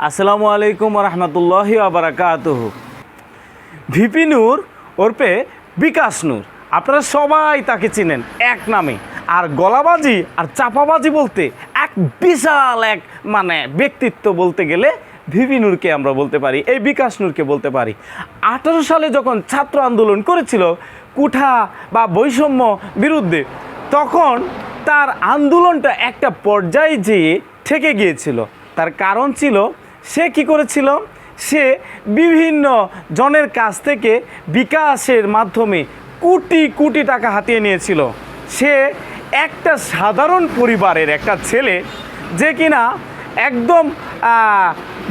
আসসালামু আলাইকুম রহমতুল্লাহি ওয়া বারাকাতুহু। ভিপি নূর ওরপে বিকাশ নূর, আপনারা সবাই তাকে চিনেন এক নামে। আর গলাবাজি আর চাপাবাজি বলতে এক বিশাল এক ব্যক্তিত্ব বলতে গেলে ভিপি নূরকে আমরা বলতে পারি, এই বিকাশ নূরকে বলতে পারি। 18 সালে যখন ছাত্র আন্দোলন করেছিল কুঠা বা বৈষম্য বিরুদ্ধে, তখন তার আন্দোলনটা একটা পর্যায়ে যেয়ে ঠেকে গিয়েছিল। তার কারণ ছিল, সে কি করেছিল, সে বিভিন্ন জনের কাছ থেকে বিকাশের মাধ্যমে কোটি কোটি টাকা হাতিয়ে নিয়েছিল। সে একটা সাধারণ পরিবারের একটা ছেলে, যে কিনা একদম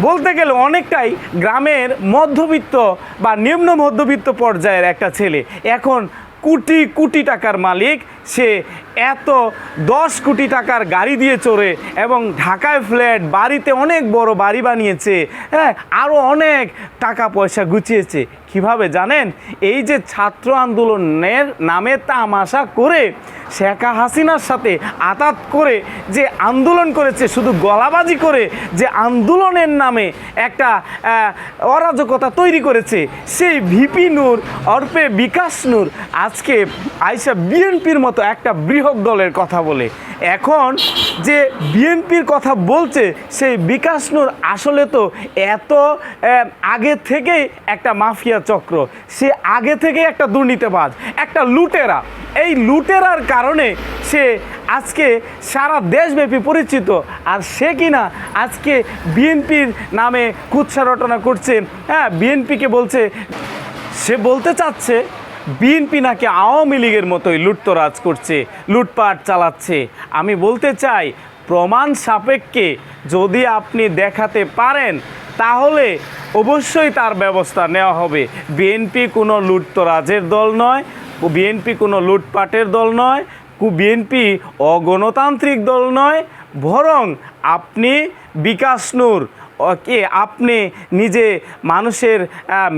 বলতে গেলে অনেকটাই গ্রামের মধ্যবিত্ত বা নিম্ন মধ্যবিত্ত পর্যায়ের একটা ছেলে, এখন কোটি কোটি টাকার মালিক। সে এত 10 কোটি টাকার গাড়ি দিয়ে চড়ে এবং ঢাকায় ফ্ল্যাট, বাড়িতে অনেক বড় বাড়ি বানিয়েছে, হ্যাঁ, আরও অনেক টাকা পয়সা গুছিয়েছে। কিভাবে জানেন? এই যে ছাত্র আন্দোলনের নামে তামাশা করে, শেখ হাসিনার সাথে আতাত করে যে আন্দোলন করেছে, শুধু গলাবাজি করে যে আন্দোলনের নামে একটা অরাজকতা তৈরি করেছে, সেই ভিপি নূর ওরফে বিকাশ নূর আজকে আইসা বিএনপির মতো একটা বৃহৎ দলের কথা বলে। এখন যে বিএনপির কথা বলছে, সেই বিকাশ নূর আসলে তো এত আগে থেকেই একটা মাফিয়া চক্র, সে আগে থেকেই একটা দুর্নীতিবাজ, একটা লুটেরা। এই লুটেরার কারণে সে আজকে সারা দেশব্যাপী পরিচিত। আর সে কিনা আজকে বিএনপির নামে কুৎসা রটনা করছে, হ্যাঁ, বিএনপিকে বলছে, সে বলতে চাচ্ছে বিএনপি নাকি আওয়ামী লীগের মতোই লুটতরাজ করছে, লুটপাট চালাচ্ছে। আমি বলতে চাই, প্রমাণ সাপেক্ষে যদি আপনি দেখাতে পারেন, তাহলে অবশ্যই তার ব্যবস্থা নেওয়া হবে। বিএনপি কোনো লুটতরাজের দল নয়, বিএনপি কোনো লুটপাটের দল নয়, বিএনপি অগণতান্ত্রিক দল নয়। বরং আপনি বিকাশ নূর কে আপনি নিজে মানুষের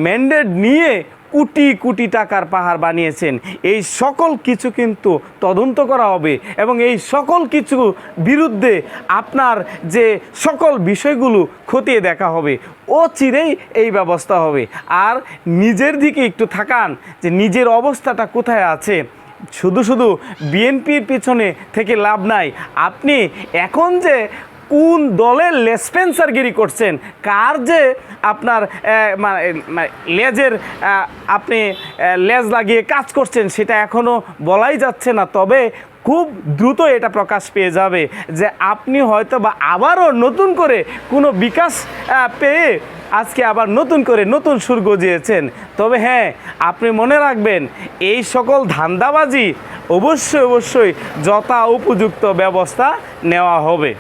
ম্যান্ডেট নিয়ে কোটি কোটি টাকার পাহাড় বানিয়েছেন। এই সকল কিছু কিন্তু তদন্ত করা হবে এবং এই সকল কিছু বিরুদ্ধে আপনার যে সকল বিষয়গুলো খতিয়ে দেখা হবে, অচিরেই এই ব্যবস্থা হবে। আর নিজের দিকে একটু তাকান যে নিজের অবস্থাটা কোথায় আছে। শুধু শুধু বিএনপির পিছনে থেকে লাভ নাই। আপনি এখন যে কোন দলের লেসপেন্সারগিরি করছেন, কার যে আপনার লেজের আপনি লেজ লাগিয়ে কাজ করছেন, সেটা এখনও বলাই যাচ্ছে না। তবে খুব দ্রুত এটা প্রকাশ পেয়ে যাবে যে আপনি হয়তো বা আবারও নতুন করে কোনো বিকাশ পেয়ে আজকে আবার নতুন করে নতুন সুর গজিয়েছেন। তবে হ্যাঁ, আপনি মনে রাখবেন, এই সকল ধান্দাবাজি অবশ্যই অবশ্যই যথা উপযুক্ত ব্যবস্থা নেওয়া হবে।